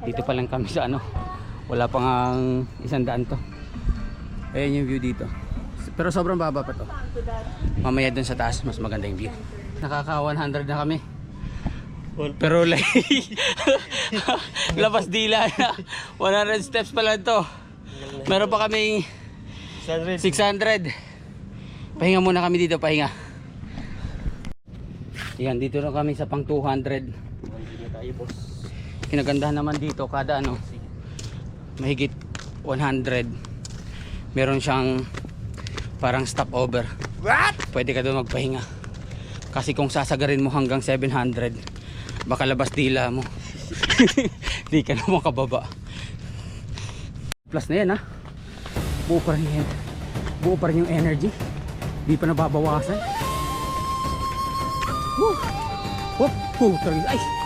Dito pa lang kami sa ano. Wala pang 100 to. Ayan yung view dito. Pero sobrang baba pa to. Mamaya dun sa taas mas maganda yung view. Nakaka 100 na kami. Pero like labas dila na. 100 steps pa lang to. Meron pa kaming 600. Pahinga muna kami dito, pahinga. Yan, dito na kami sa pang 200. Kinagandahan naman dito kada ano, mahigit 100. Meron siyang parang stopover. What? Pwede ka doon magpahinga. Kasi kung sasagarin mo hanggang 700, baka labas dila mo. Di ka na makababa. Plus na yan ha. Buo pa rin yan. Buo pa rin yung energy. Di pa nababawasan. Woo! Whoop! Ay!